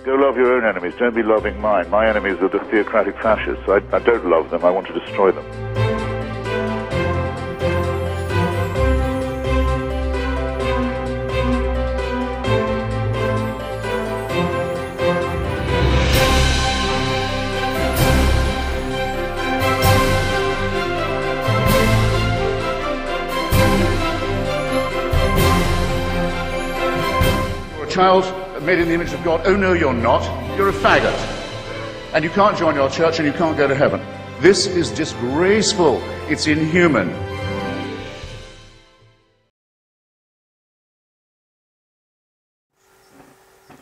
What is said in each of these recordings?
Go love your own enemies. Don't be loving mine. My enemies are the theocratic fascists. I don't love them. I want to destroy them. You're a child made in the image of God. Oh no, you're not. You're a faggot. And you can't join your church and you can't go to heaven. This is disgraceful. It's inhuman.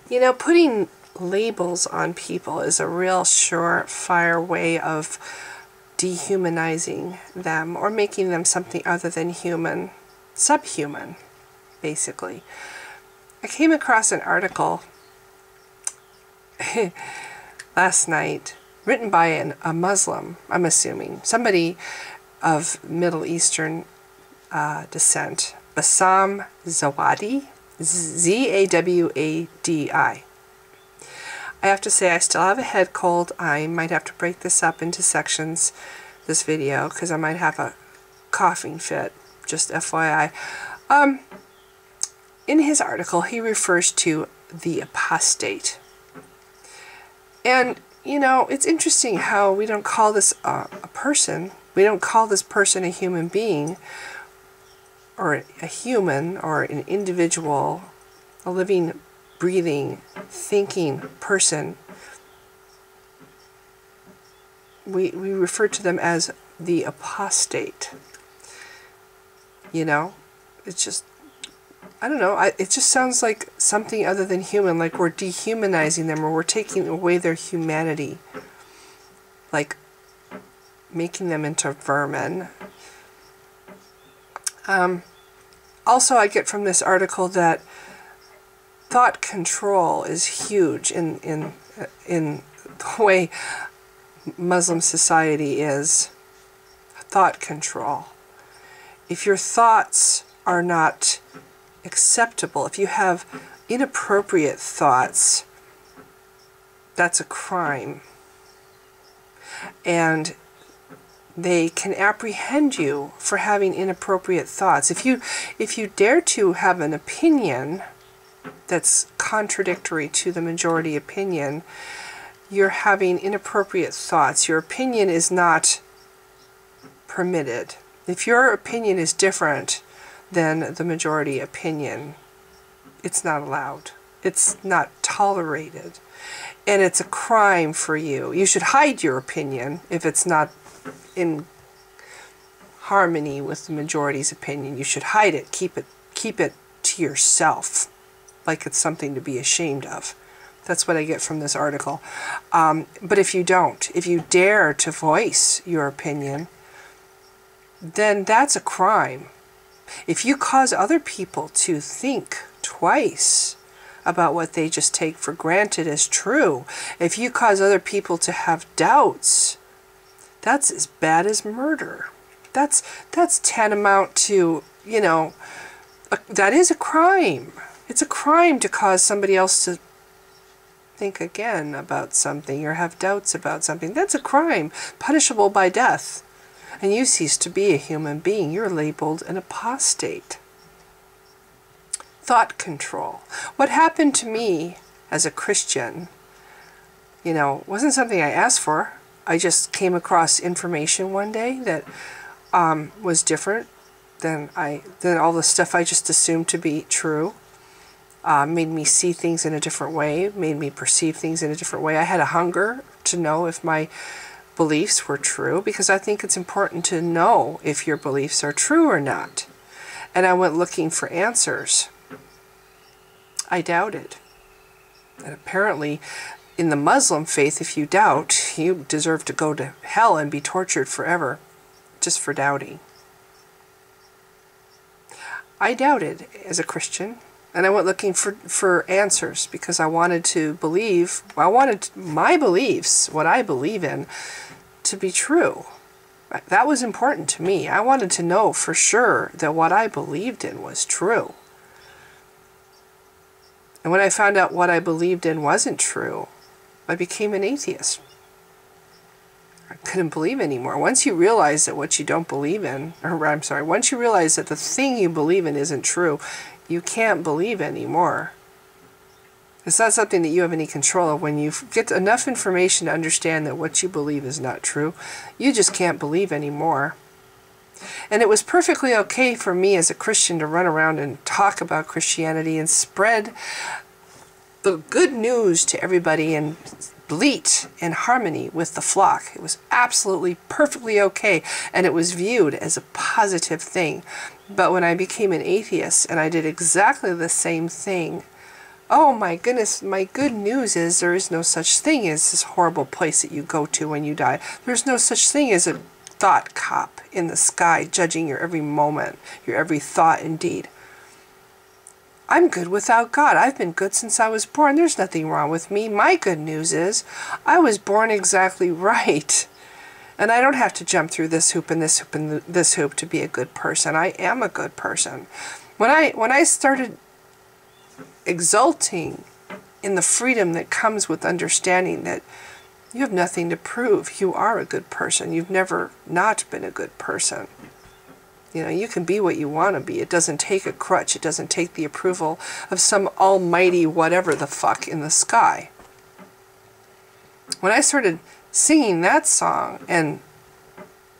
You know, putting labels on people is a real surefire way of dehumanizing them or making them something other than human, subhuman, basically. I came across an article last night written by a Muslim, I'm assuming, somebody of Middle Eastern descent, Bassam Zawadi, Z-A-W-A-D-I. I have to say I still have a head cold. I might have to break this up into sections, this video, because I might have a coughing fit, just FYI. In his article, he refers to the apostate. And, you know, it's interesting how we don't call this a person. We don't call this person a human being, or a human, or an individual, a living, breathing, thinking person. We refer to them as the apostate. You know, it's just, I don't know, it just sounds like something other than human, like we're dehumanizing them, or we're taking away their humanity, like making them into vermin. Also, I get from this article that thought control is huge in the way Muslim society is. Thought control. If your thoughts are not acceptable, if you have inappropriate thoughts, that's a crime. And they can apprehend you for having inappropriate thoughts. If you dare to have an opinion that's contradictory to the majority opinion, you're having inappropriate thoughts. Your opinion is not permitted. If your opinion is different than the majority opinion, it's not allowed. It's not tolerated. And it's a crime for you. You should hide your opinion if it's not in harmony with the majority's opinion. You should hide it. Keep it to yourself, like it's something to be ashamed of. That's what I get from this article. But if you don't, if you dare to voice your opinion, then that's a crime. If you cause other people to think twice about what they just take for granted as true, if you cause other people to have doubts, that's as bad as murder. That's tantamount to, you know, that is a crime. It's a crime to cause somebody else to think again about something or have doubts about something. That's a crime, punishable by death. And you cease to be a human being. You're labeled an apostate. Thought control. What happened to me as a Christian, you know, wasn't something I asked for. I just came across information one day that was different than all the stuff I just assumed to be true. Made me see things in a different way, made me perceive things in a different way. I had a hunger to know if my beliefs were true, because I think it's important to know if your beliefs are true or not. And I went looking for answers. I doubted. And apparently, in the Muslim faith, if you doubt, you deserve to go to hell and be tortured forever, just for doubting. I doubted as a Christian, and I went looking for answers because I wanted to believe, I wanted my beliefs, what I believe in, to be true. That was important to me. I wanted to know for sure that what I believed in was true. And when I found out what I believed in wasn't true, I became an atheist. I couldn't believe anymore. Once you realize that what you don't believe in, once you realize that the thing you believe in isn't true, you can't believe anymore. It's not something that you have any control of. When you get enough information to understand that what you believe is not true, you just can't believe anymore. And it was perfectly okay for me as a Christian to run around and talk about Christianity and spread the good news to everybody and bleat in harmony with the flock. It was absolutely perfectly okay, and it was viewed as a positive thing. But when I became an atheist and I did exactly the same thing, oh my goodness, my good news is there is no such thing as this horrible place that you go to when you die. There's no such thing as a thought cop in the sky judging your every moment, your every thought and deed. I'm good without God. I've been good since I was born. There's nothing wrong with me. My good news is I was born exactly right. And I don't have to jump through this hoop and this hoop and this hoop to be a good person. I am a good person. When I started exulting in the freedom that comes with understanding that you have nothing to prove. You are a good person. You've never not been a good person. You know, you can be what you want to be. It doesn't take a crutch. It doesn't take the approval of some almighty whatever the fuck in the sky. When I started singing that song and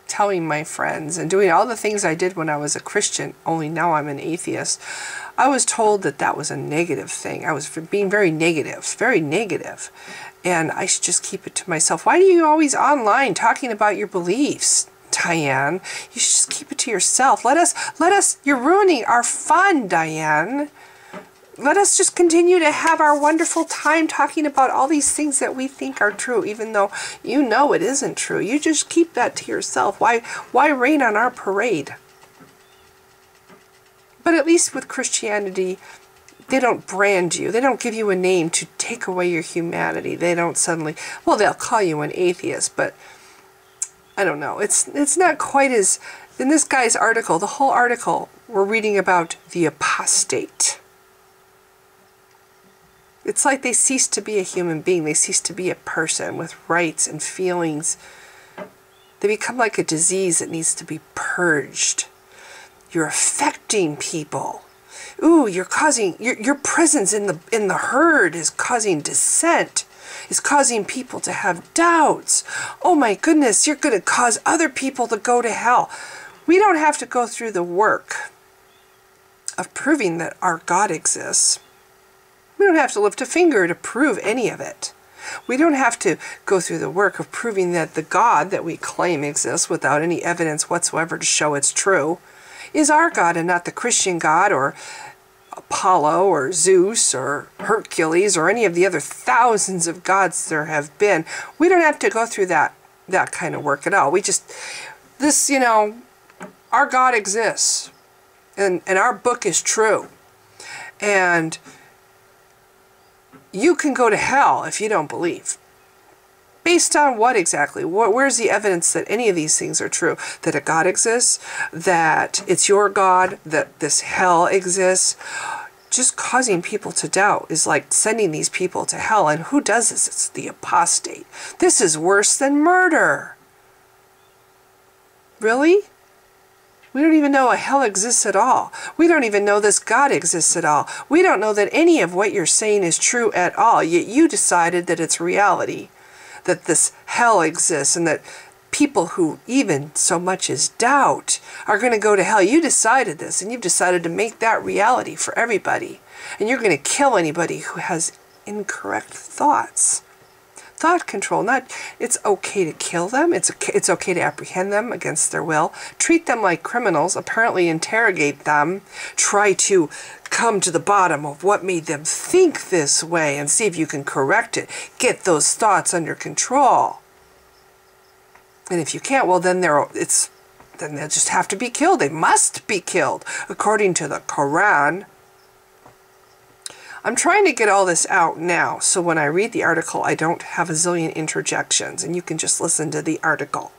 telling my friends and doing all the things I did when I was a Christian, only now I'm an atheist, I was told that that was a negative thing. I was being very negative. And I should just keep it to myself. Why are you always online talking about your beliefs, Diane? You should just keep it to yourself. Let us, you're ruining our fun, Diane. Let us just continue to have our wonderful time talking about all these things that we think are true, even though you know it isn't true. You just keep that to yourself. Why rain on our parade? But at least with Christianity, they don't brand you. They don't give you a name to take away your humanity. They don't suddenly, well, they'll call you an atheist, but I don't know. It's not quite as, in this guy's article, the whole article, we're reading about the apostate. It's like they cease to be a human being. They cease to be a person with rights and feelings. They become like a disease that needs to be purged. You're affecting people. Ooh, you're causing, your presence in the herd is causing dissent, is causing people to have doubts. Oh my goodness, you're going to cause other people to go to hell. We don't have to go through the work of proving that our God exists. We don't have to lift a finger to prove any of it. We don't have to go through the work of proving that the God that we claim exists without any evidence whatsoever to show it's true is our God and not the Christian God or Apollo or Zeus or Hercules or any of the other thousands of gods there have been. We don't have to go through that kind of work at all. We just, this, you know, our God exists and our book is true. And you can go to hell if you don't believe. Based on what exactly? Where's the evidence that any of these things are true? That a God exists? That it's your God? That this hell exists? Just causing people to doubt is like sending these people to hell. And who does this? It's the apostate. This is worse than murder. Really? We don't even know a hell exists at all. We don't even know this God exists at all. We don't know that any of what you're saying is true at all, yet you decided that it's reality, that this hell exists, and that people who even so much as doubt are going to go to hell. You decided this, and you've decided to make that reality for everybody. And you're going to kill anybody who has incorrect thoughts. Thought control, not, it's okay to kill them, it's okay to apprehend them against their will, treat them like criminals, apparently interrogate them, try to come to the bottom of what made them think this way and see if you can correct it, get those thoughts under control. And if you can't, well then they'll just have to be killed. They must be killed according to the Quran. I'm trying to get all this out now, so when I read the article, I don't have a zillion interjections, and you can just listen to the article.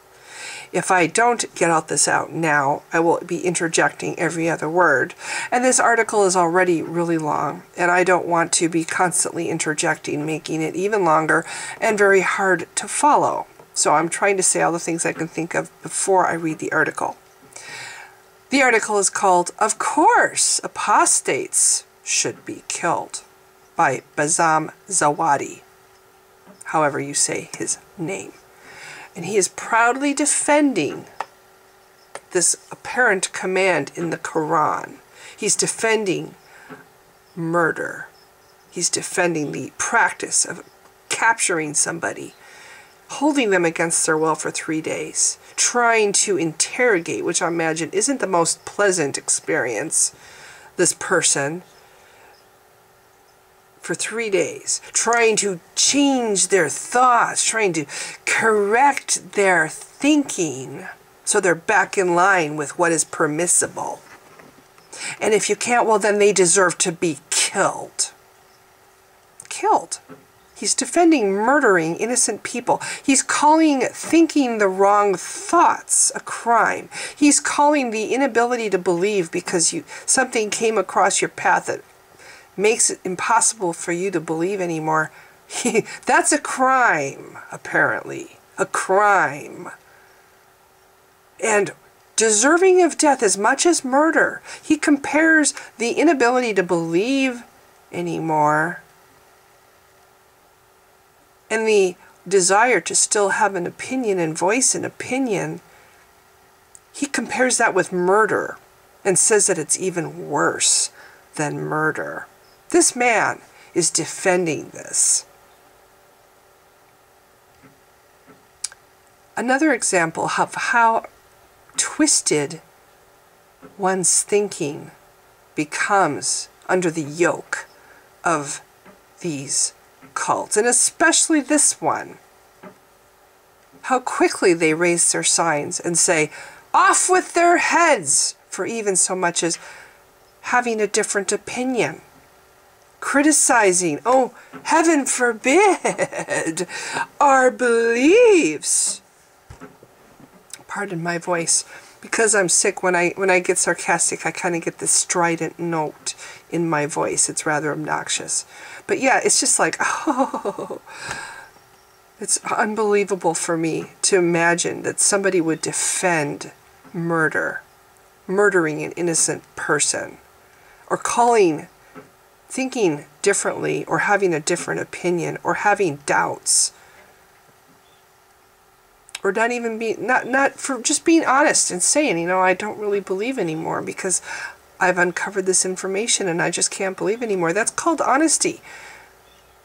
If I don't get all this out now, I will be interjecting every other word. And this article is already really long, and I don't want to be constantly interjecting, making it even longer and very hard to follow. So I'm trying to say all the things I can think of before I read the article. The article is called, Of Course, Apostates Should Be Killed, by Bazam Zawadi, however you say his name. And he is proudly defending this apparent command in the Quran. He's defending murder. He's defending the practice of capturing somebody, holding them against their will for 3 days, trying to interrogate, which I imagine isn't the most pleasant experience, this person for 3 days, trying to change their thoughts, trying to correct their thinking so they're back in line with what is permissible. And if you can't, well, then they deserve to be killed. Killed. He's defending murdering innocent people. He's calling thinking the wrong thoughts a crime. He's calling the inability to believe because something came across your path that makes it impossible for you to believe anymore. That's a crime, apparently. A crime. And deserving of death as much as murder. He compares the inability to believe anymore and the desire to still have an opinion and voice an opinion. He compares that with murder and says that it's even worse than murder. This man is defending this. Another example of how twisted one's thinking becomes under the yoke of these cults, and especially this one. How quickly they raise their signs and say, off with their heads, for even so much as having a different opinion. Criticizing, oh, heaven forbid, our beliefs. Pardon my voice. Because I'm sick, when I get sarcastic, I kind of get this strident note in my voice. It's rather obnoxious. But yeah, it's just like, oh, it's unbelievable for me to imagine that somebody would defend murdering an innocent person, or thinking differently, or having a different opinion, or having doubts. Or not even not for just being honest and saying, I don't really believe anymore because I've uncovered this information and I just can't believe anymore. That's called honesty.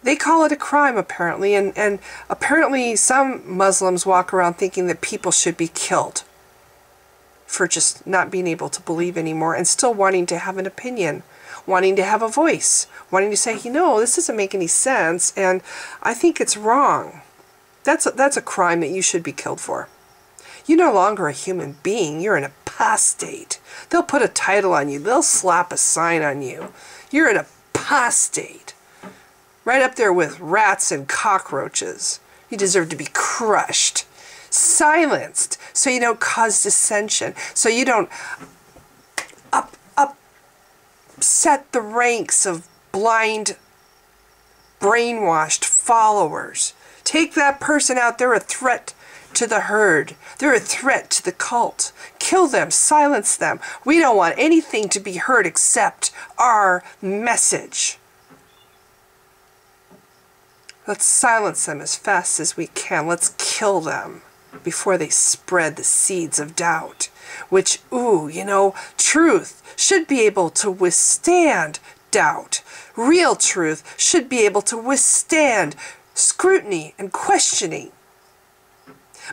They call it a crime, apparently, and apparently some Muslims walk around thinking that people should be killed for just not being able to believe anymore and still wanting to have an opinion, wanting to have a voice, wanting to say, this doesn't make any sense and I think it's wrong. That's a crime that you should be killed for. You're no longer a human being. You're an apostate. They'll put a title on you. They'll slap a sign on you. You're an apostate. Right up there with rats and cockroaches. You deserve to be crushed. Silenced. So you don't cause dissension. So you don't upset the ranks of blind, brainwashed followers. Take that person out. They're a threat to the herd. They're a threat to the cult. Kill them. Silence them. We don't want anything to be heard except our message. Let's silence them as fast as we can. Let's kill them before they spread the seeds of doubt. Which, truth should be able to withstand doubt. Real truth should be able to withstand scrutiny and questioning.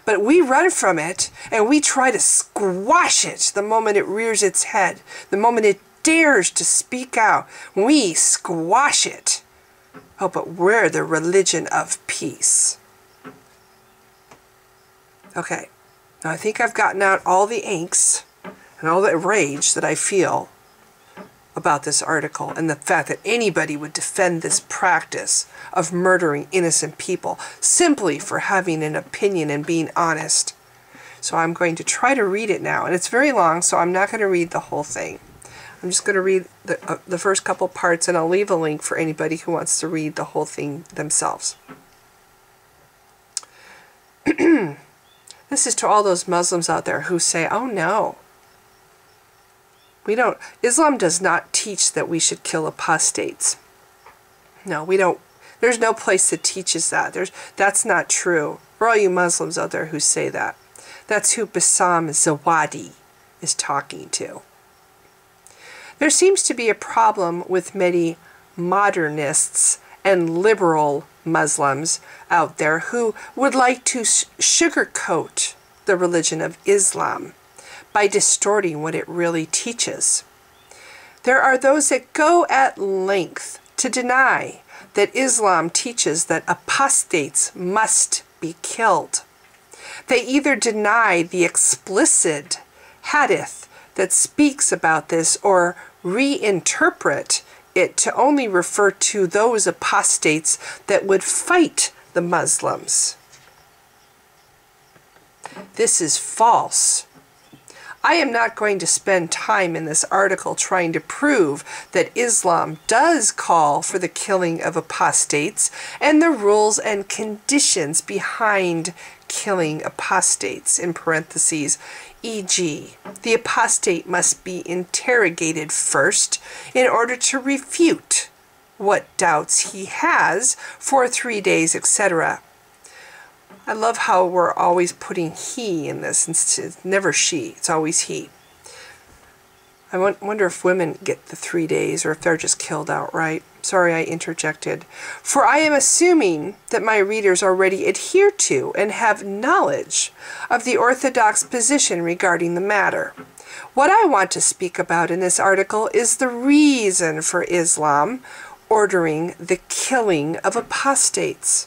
But we run from it and we try to squash it the moment it rears its head, the moment it dares to speak out. We squash it. Oh, but we're the religion of peace. Okay, now I think I've gotten out all the angst and all the rage that I feel about this article and the fact that anybody would defend this practice of murdering innocent people simply for having an opinion and being honest. So I'm going to try to read it now. And it's very long, so I'm not going to read the whole thing. I'm just going to read the first couple parts, and I'll leave a link for anybody who wants to read the whole thing themselves. This is to all those Muslims out there who say, oh no, Islam does not teach that we should kill apostates. No, we don't. There's no place that teaches that. That's not true. For all you Muslims out there who say that. That's who Bassam Zawadi is talking to. There seems to be a problem with many modernists and liberal Muslims out there who would like to sugarcoat the religion of Islam by distorting what it really teaches. There are those that go at length to deny that Islam teaches that apostates must be killed. They either deny the explicit hadith that speaks about this or reinterpret it to only refer to those apostates that would fight the Muslims. This is false. I am not going to spend time in this article trying to prove that Islam does call for the killing of apostates and the rules and conditions behind killing apostates, in parentheses, e.g., the apostate must be interrogated first in order to refute what doubts he has for 3 days, etc. I love how we're always putting he in this. It's never she. It's always he. I wonder if women get the 3 days or if they're just killed outright. Sorry I interjected. For I am assuming that my readers already adhere to and have knowledge of the orthodox position regarding the matter. What I want to speak about in this article is the reason for Islam ordering the killing of apostates.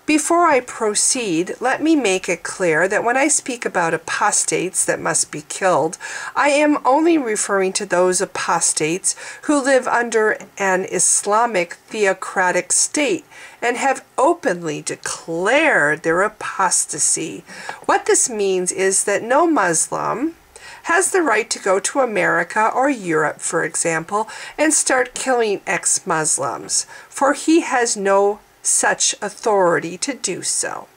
Before I proceed, let me make it clear that when I speak about apostates that must be killed, I am only referring to those apostates who live under an Islamic theocratic state and have openly declared their apostasy. What this means is that no Muslim has the right to go to America or Europe, for example, and start killing ex-Muslims, for he has no such authority to do so.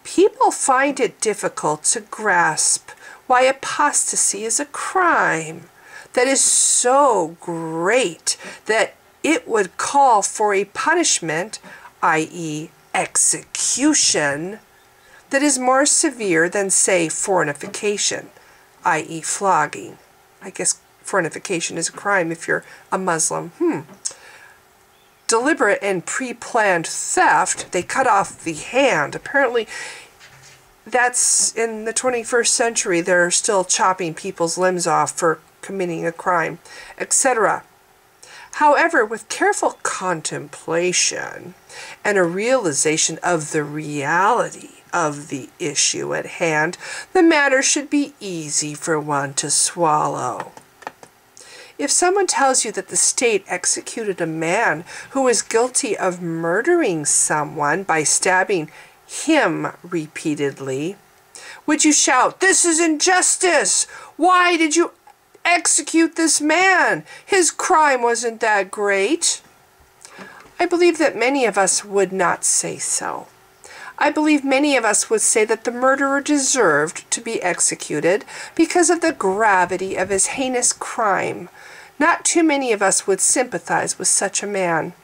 People find it difficult to grasp why apostasy is a crime that is so great that it would call for a punishment, i.e., execution, that is more severe than, say, fornication, i.e., flogging. I guess fornication is a crime if you're a Muslim. Deliberate and pre-planned theft, they cut off the hand. Apparently, that's in the 21st century. They're still chopping people's limbs off for committing a crime, etc. However, with careful contemplation and a realization of the reality of the issue at hand, the matter should be easy for one to swallow. If someone tells you that the state executed a man who was guilty of murdering someone by stabbing him repeatedly, would you shout, "This is injustice! Why did you execute this man? His crime wasn't that great." I believe that many of us would not say so. I believe many of us would say that the murderer deserved to be executed because of the gravity of his heinous crime. Not too many of us would sympathize with such a man.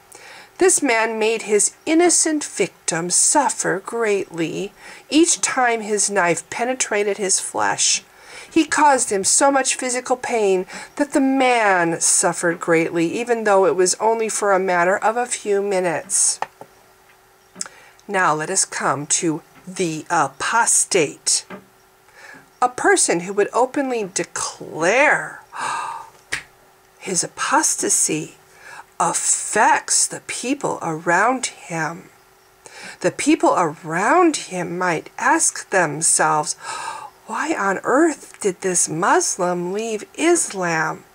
This man made his innocent victim suffer greatly each time his knife penetrated his flesh. He caused him so much physical pain that the man suffered greatly, even though it was only for a matter of a few minutes. Now let us come to the apostate. A person who would openly declare his apostasy affects the people around him. The people around him might ask themselves, why on earth did this Muslim leave Islam?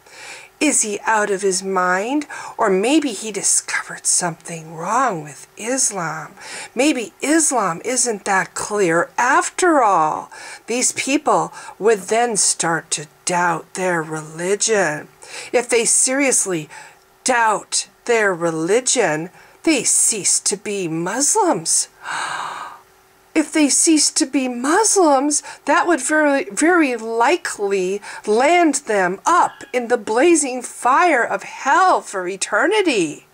Is he out of his mind? Or maybe he discovered something wrong with Islam. Maybe Islam isn't that clear after all. These people would then start to doubt their religion. If they seriously doubt their religion, they cease to be Muslims. If they cease to be Muslims, that would very likely land them up in the blazing fire of hell for eternity.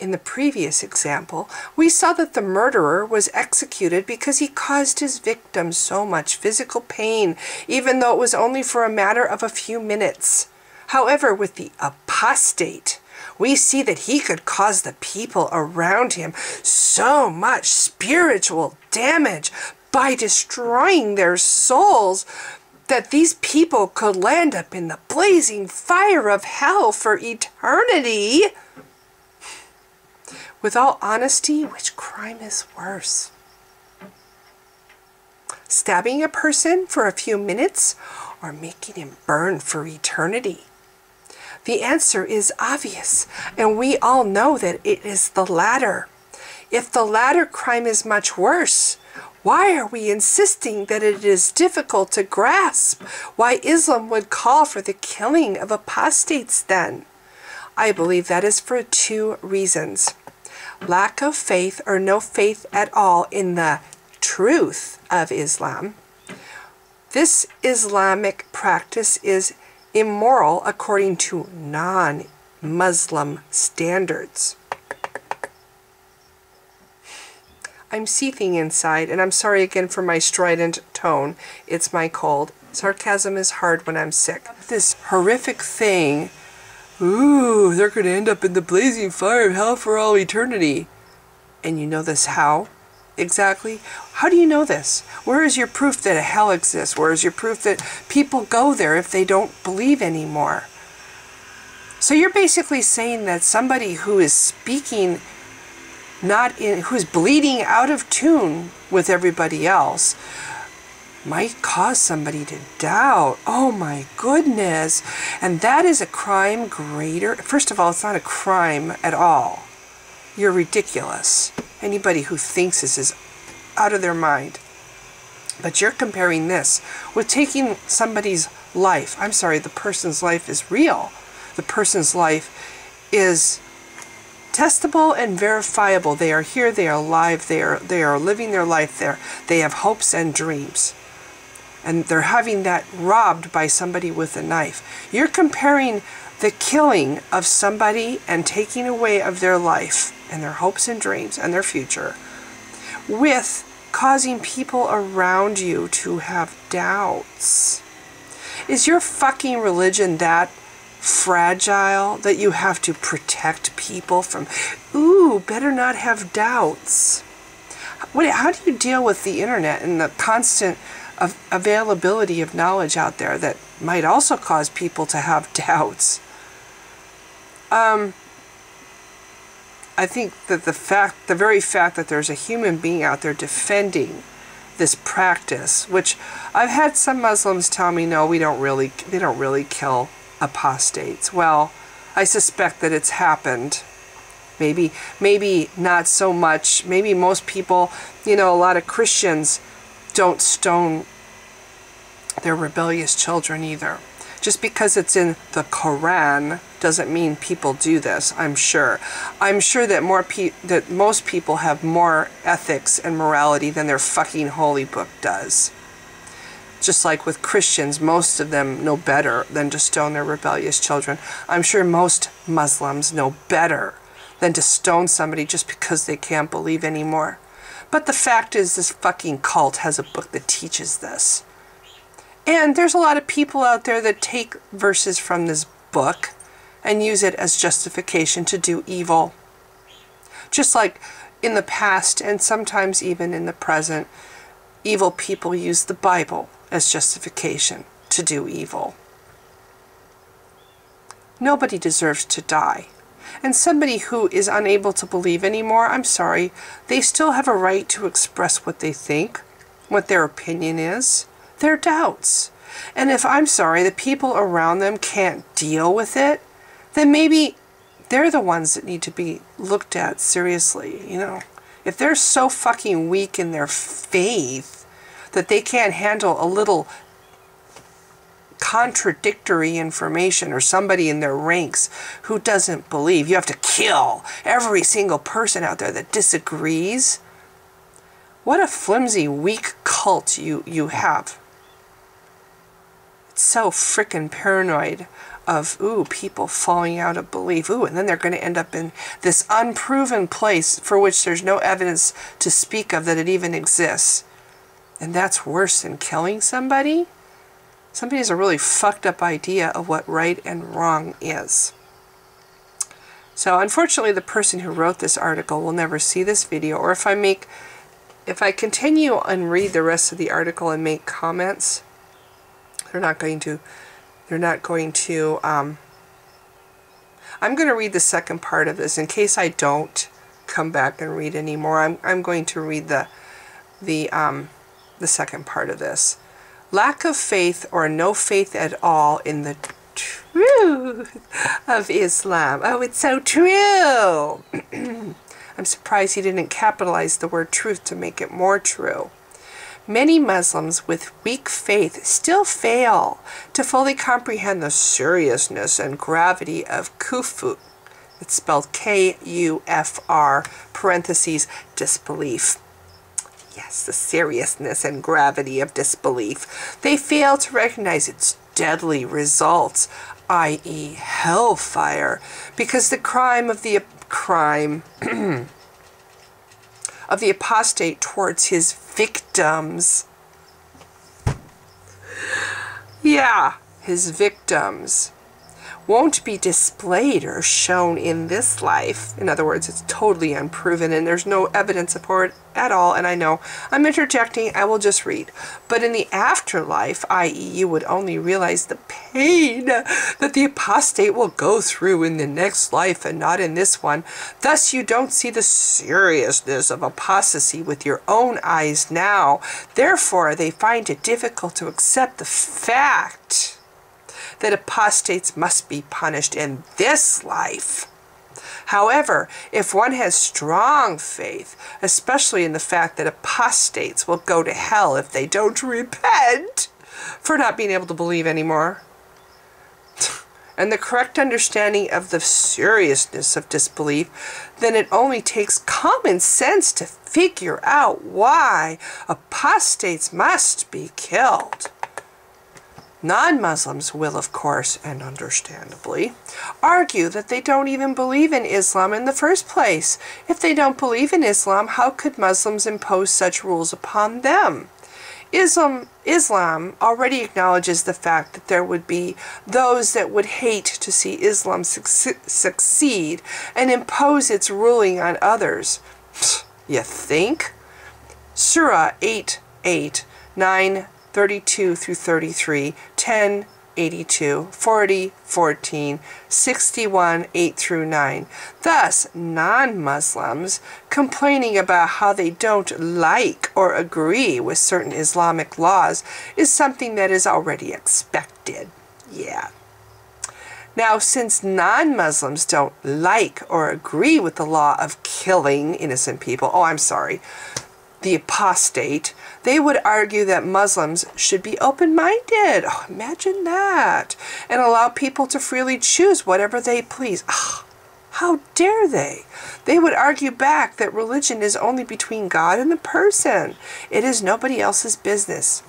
In the previous example, we saw that the murderer was executed because he caused his victim so much physical pain, even though it was only for a matter of a few minutes. However, with the apostate, we see that he could cause the people around him so much spiritual damage by destroying their souls that these people could land up in the blazing fire of hell for eternity. With all honesty, which crime is worse? Stabbing a person for a few minutes or making him burn for eternity? The answer is obvious, and we all know that it is the latter. If the latter crime is much worse, why are we insisting that it is difficult to grasp why Islam would call for the killing of apostates then? I believe that is for two reasons. Lack of faith or no faith at all in the truth of Islam. This Islamic practice is immoral according to non-Muslim standards. I'm seething inside, and I'm sorry again for my strident tone. It's my cold. Sarcasm is hard when I'm sick. This horrific thing, ooh, they're going to end up in the blazing fire of hell for all eternity. And you know this how? Exactly. How do you know this? Where is your proof that a hell exists? Where is your proof that people go there if they don't believe anymore? So you're basically saying that somebody who is speaking who's bleeding out of tune with everybody else might cause somebody to doubt. Oh my goodness. And that is a crime greater. First of all, it's not a crime at all. You're ridiculous. Anybody who thinks this is out of their mind. But you're comparing this with taking somebody's life. I'm sorry, the person's life is real. The person's life is testable and verifiable. They are here, they are alive, they are living their life there. They have hopes and dreams. And they're having that robbed by somebody with a knife. You're comparing the killing of somebody and taking away of their life and their hopes and dreams and their future with causing people around you to have doubts. Is your fucking religion that fragile that you have to protect people from, ooh, better not have doubts? How do you deal with the internet and the constant availability of knowledge out there that might also cause people to have doubts? I think that the very fact that there's a human being out there defending this practice, which I've had some Muslims tell me, no, they don't really kill apostates. Well, I suspect that it's happened. Maybe not so much. Maybe most people, a lot of Christians don't stone their rebellious children either. Just because it's in the Quran doesn't mean people do this, I'm sure. I'm sure that most people have more ethics and morality than their fucking holy book does. Just like with Christians, most of them know better than to stone their rebellious children. I'm sure most Muslims know better than to stone somebody just because they can't believe anymore. But the fact is, this fucking cult has a book that teaches this. And there's a lot of people out there that take verses from this book and use it as justification to do evil. Just like in the past and sometimes even in the present, evil people use the Bible as justification to do evil. Nobody deserves to die. And somebody who is unable to believe anymore, I'm sorry, they still have a right to express what they think, what their opinion is, their doubts. And if, I'm sorry, the people around them can't deal with it, then maybe they're the ones that need to be looked at seriously, you know. If they're so fucking weak in their faith that they can't handle a little contradictory information, or somebody in their ranks who doesn't believe, you have to kill every single person out there that disagrees. What a flimsy, weak cult you have. It's so frickin' paranoid of, ooh, people falling out of belief. Ooh, and then they're going to end up in this unproven place for which there's no evidence to speak of that it even exists. And that's worse than killing somebody? Somebody has a really fucked up idea of what right and wrong is. So unfortunately, the person who wrote this article will never see this video, or if I continue and read the rest of the article and make comments, I'm going to read the second part of this in case I don't come back and read anymore. I'm going to read the second part of this. Lack of faith or no faith at all in the truth of Islam. Oh, it's so true. I'm surprised he didn't capitalize the word truth to make it more true. Many Muslims with weak faith still fail to fully comprehend the seriousness and gravity of kufr. It's spelled K-U-F-R, parentheses, disbelief. Yes, the seriousness and gravity of disbelief. They fail to recognize its deadly results, i.e. hellfire, because the crime of the apostate towards his victims. Yeah, his victims won't be displayed or shown in this life. In other words, it's totally unproven and there's no evidence support at all. And I know I'm interjecting, I will just read. But in the afterlife, i.e. you would only realize the pain that the apostate will go through in the next life and not in this one. Thus you don't see the seriousness of apostasy with your own eyes now. Therefore, they find it difficult to accept the fact that apostates must be punished in this life. However, if one has strong faith, especially in the fact that apostates will go to hell if they don't repent for not being able to believe anymore, and the correct understanding of the seriousness of disbelief, then it only takes common sense to figure out why apostates must be killed. Non-Muslims will, of course, and understandably, argue that they don't even believe in Islam in the first place. If they don't believe in Islam, how could Muslims impose such rules upon them? Islam already acknowledges the fact that there would be those that would hate to see Islam succeed and impose its ruling on others. You think? Surah 8:8, 9:32 through 33, 10:82, 40:14, 61:8 through 9. Thus, non-Muslims complaining about how they don't like or agree with certain Islamic laws is something that is already expected. Yeah. Now, since non-Muslims don't like or agree with the law of killing innocent people, the apostate, they would argue that Muslims should be open-minded. Oh, imagine that. And allow people to freely choose whatever they please. Oh, how dare they? They would argue back that religion is only between God and the person. It is nobody else's business.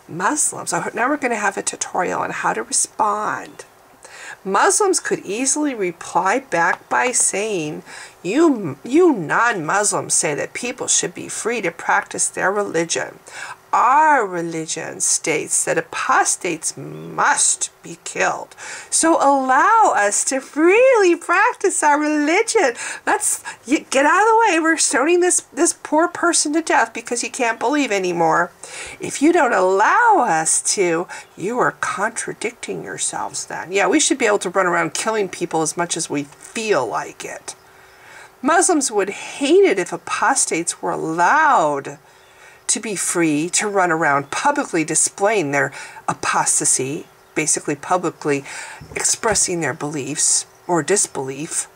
Muslims, now we're going to have a tutorial on how to respond. Muslims could easily reply back by saying, you non-Muslims say that people should be free to practice their religion. Our religion states that apostates must be killed. So allow us to freely practice our religion. Let's get out of the way. We're stoning this poor person to death because he can't believe anymore. If you don't allow us to, you are contradicting yourselves then. Yeah, we should be able to run around killing people as much as we feel like it. Muslims would hate it if apostates were allowed to be free to run around publicly displaying their apostasy, basically publicly expressing their beliefs or disbelief,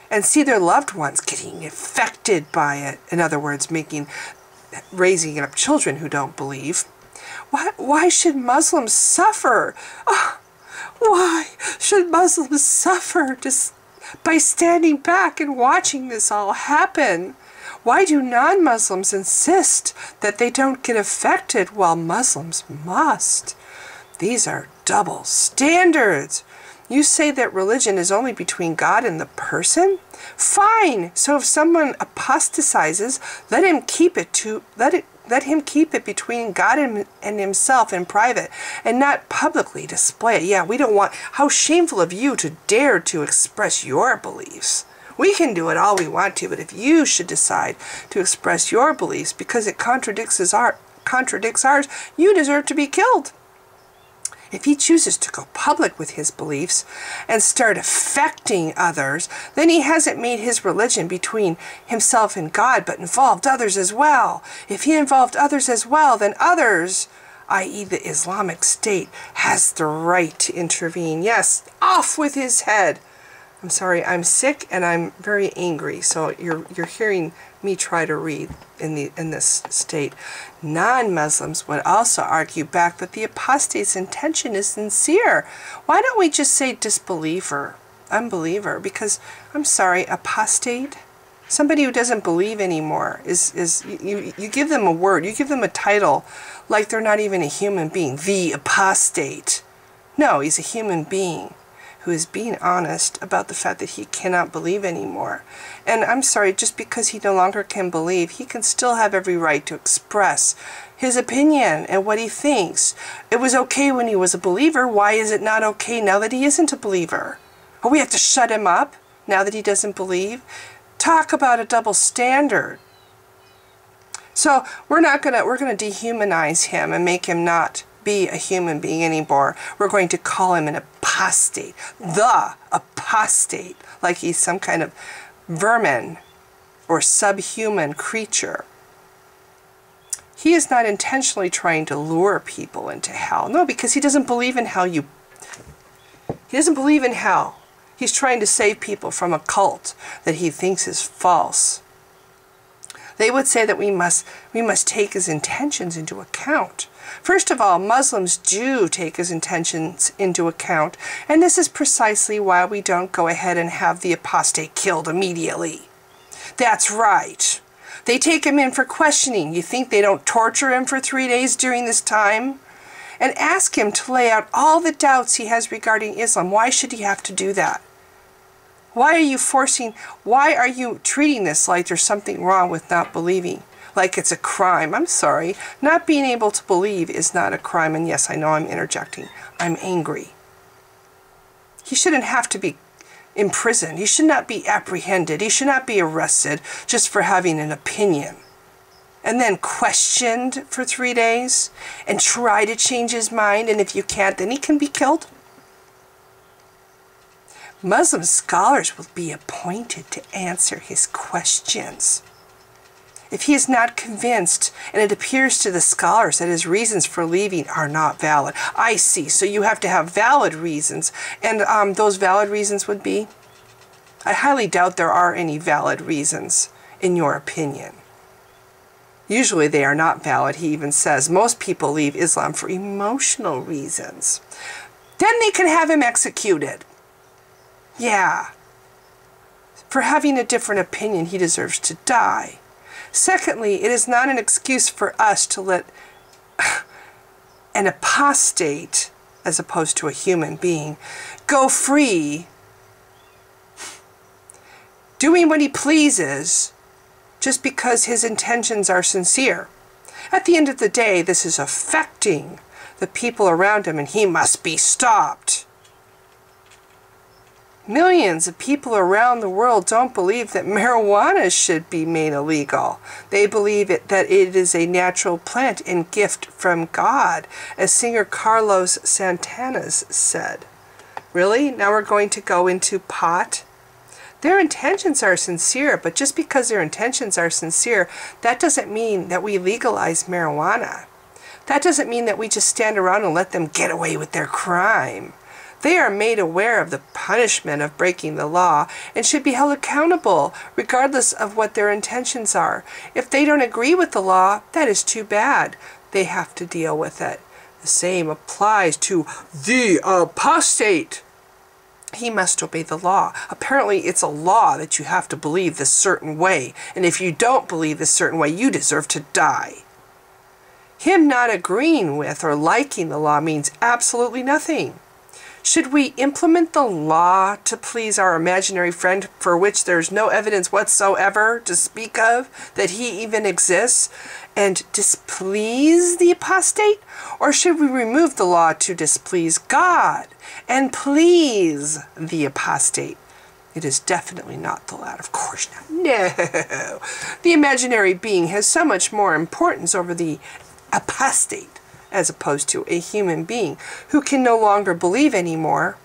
and see their loved ones getting affected by it. In other words, raising up children who don't believe. Why should Muslims suffer? Oh, why should Muslims suffer just by standing back and watching this all happen? Why do non-Muslims insist that they don't get affected while Muslims must? These are double standards. You say that religion is only between God and the person? Fine. So if someone apostatizes, let him keep it between God and himself in private and not publicly display it. Yeah, we don't want, how shameful of you to dare to express your beliefs. We can do it all we want to, but if you should decide to express your beliefs because it contradicts ours, you deserve to be killed. If he chooses to go public with his beliefs and start affecting others, then he hasn't made his religion between himself and God, but involved others as well. If he involved others as well, then others, i.e. the Islamic State, has the right to intervene. Yes, off with his head. I'm sorry, I'm sick and I'm very angry, so you're hearing me try to read in this state. Non-Muslims would also argue back that the apostate's intention is sincere. Why don't we just say disbeliever, unbeliever? Because, I'm sorry, apostate, somebody who doesn't believe anymore, you give them a word, you give them a title like they're not even a human being, the apostate. No, he's a human being who is being honest about the fact that he cannot believe anymore. And I'm sorry, just because he no longer can believe, he can still have every right to express his opinion and what he thinks. It was okay when he was a believer. Why is it not okay now that he isn't a believer? Or we have to shut him up now that he doesn't believe? Talk about a double standard. So we're going to dehumanize him and make him not be a human being anymore. We're going to call him an apostate, the apostate, like he's some kind of vermin or subhuman creature. He is not intentionally trying to lure people into hell. No, because he doesn't believe in hell. He doesn't believe in hell. He's trying to save people from a cult that he thinks is false. They would say that we must take his intentions into account. First of all, Muslims do take his intentions into account, and this is precisely why we don't go ahead and have the apostate killed immediately. That's right. They take him in for questioning. You think they don't torture him for 3 days during this time? And ask him to lay out all the doubts he has regarding Islam. Why should he have to do that? Why are you treating this like there's something wrong with not believing? Like it's a crime. I'm sorry. Not being able to believe is not a crime. And yes, I know I'm interjecting. I'm angry. He shouldn't have to be imprisoned. He should not be apprehended. He should not be arrested just for having an opinion. And then questioned for 3 days and try to change his mind. And if you can't, then he can be killed. Muslim scholars will be appointed to answer his questions. If he is not convinced, and it appears to the scholars that his reasons for leaving are not valid. I see. So you have to have valid reasons. And those valid reasons would be? I highly doubt there are any valid reasons, in your opinion. Usually they are not valid. He even says most people leave Islam for emotional reasons. Then they can have him executed. Yeah. For having a different opinion, he deserves to die. Secondly, it is not an excuse for us to let an apostate, as opposed to a human being, go free, doing what he pleases, just because his intentions are sincere. At the end of the day, this is affecting the people around him, and he must be stopped. Millions of people around the world don't believe that marijuana should be made illegal. They believe that it is a natural plant and gift from God, as singer Carlos Santana said. Really? Now we're going to go into pot? Their intentions are sincere, but just because their intentions are sincere, that doesn't mean that we legalize marijuana. That doesn't mean that we just stand around and let them get away with their crime. They are made aware of the punishment of breaking the law and should be held accountable regardless of what their intentions are. If they don't agree with the law, that is too bad. They have to deal with it. The same applies to the apostate. He must obey the law. Apparently, it's a law that you have to believe this certain way. And if you don't believe this certain way, you deserve to die. Him not agreeing with or liking the law means absolutely nothing. Should we implement the law to please our imaginary friend for which there's no evidence whatsoever to speak of that he even exists, and displease the apostate? Or should we remove the law to displease God and please the apostate? It is definitely not the latter, of course not. No. The imaginary being has so much more importance over the apostate as opposed to a human being who can no longer believe anymore.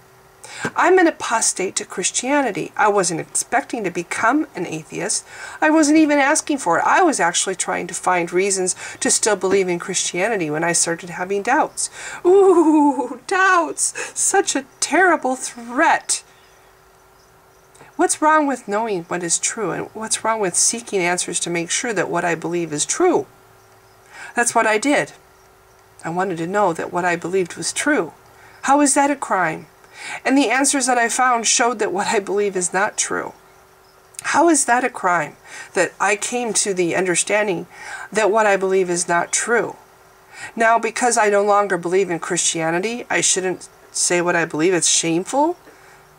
I'm an apostate to Christianity. I wasn't expecting to become an atheist. I wasn't even asking for it. I was actually trying to find reasons to still believe in Christianity when I started having doubts. Ooh, doubts! Such a terrible threat. What's wrong with knowing what is true, and what's wrong with seeking answers to make sure that what I believe is true? That's what I did. I wanted to know that what I believed was true. How is that a crime? And the answers that I found showed that what I believe is not true. How is that a crime? That I came to the understanding that what I believe is not true. Now, because I no longer believe in Christianity, I shouldn't say what I believe. It's shameful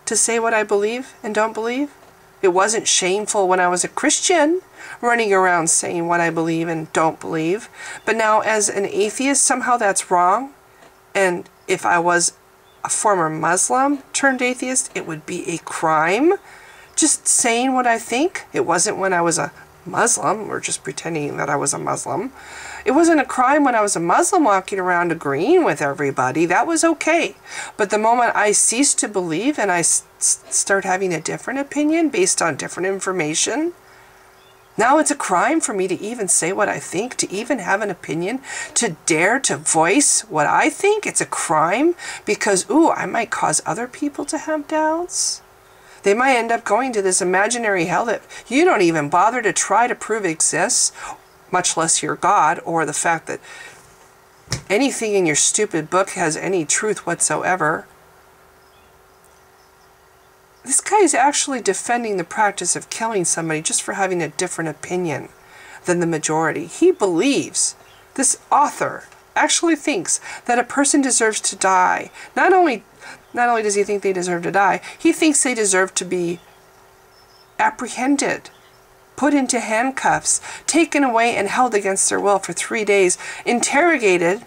to say what I believe and don't believe. It wasn't shameful when I was a Christian, running around saying what I believe and don't believe. But now as an atheist, somehow that's wrong. And if I was a former Muslim turned atheist, it would be a crime. Just saying what I think. It wasn't when I was a Muslim, or just pretending that I was a Muslim. It wasn't a crime when I was a Muslim walking around agreeing with everybody. That was okay. But the moment I cease to believe and I start having a different opinion based on different information, now it's a crime for me to even say what I think, to even have an opinion, to dare to voice what I think. It's a crime because, ooh, I might cause other people to have doubts. They might end up going to this imaginary hell that you don't even bother to try to prove exists, much less your God, or the fact that anything in your stupid book has any truth whatsoever. This guy is actually defending the practice of killing somebody just for having a different opinion than the majority. He believes, this author actually thinks that a person deserves to die. Not only does he think they deserve to die, he thinks they deserve to be apprehended, put into handcuffs, taken away and held against their will for 3 days, interrogated,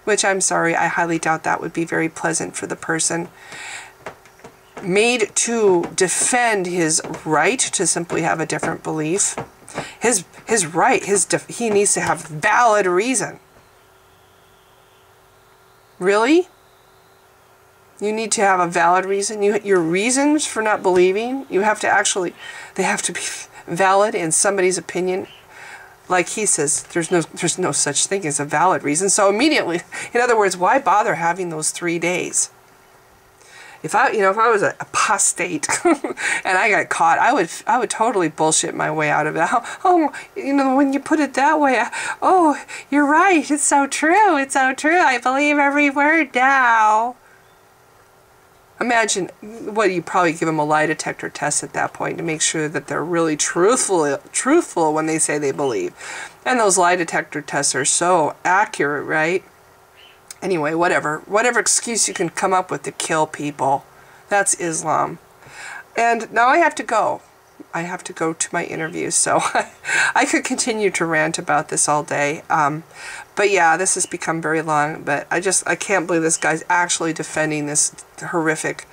which I'm sorry, I highly doubt that would be very pleasant for the person, made to defend his right to simply have a different belief. His right, he needs to have valid reason. Really? You need to have a valid reason? Your reasons for not believing, they have to be valid in somebody's opinion. Like he says, there's no such thing as a valid reason. So immediately, in other words, why bother having those 3 days? If I was an apostate and I got caught, I would totally bullshit my way out of it. Oh, when you put it that way, oh, you're right. It's so true. It's so true. I believe every word now. Imagine, you probably give them a lie detector test at that point to make sure that they're really truthful when they say they believe. And those lie detector tests are so accurate, right? Anyway, whatever excuse you can come up with to kill people, that's Islam. And now I have to go. I have to go to my interview, so I could continue to rant about this all day. But yeah, this has become very long, but I can't believe this guy's actually defending this horrific,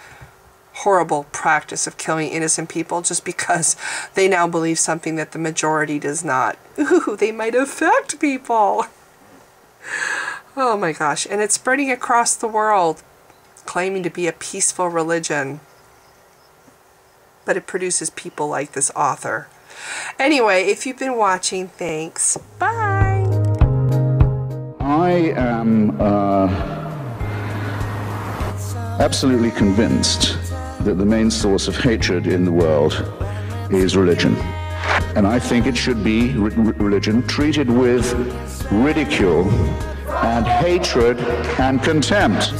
horrible practice of killing innocent people just because they now believe something that the majority does not. Ooh, they might affect people. Oh my gosh, and it's spreading across the world, claiming to be a peaceful religion. but it produces people like this author. Anyway, if you've been watching, thanks. Bye. I am absolutely convinced that the main source of hatred in the world is religion. And I think it should be religion treated with ridicule and hatred and contempt.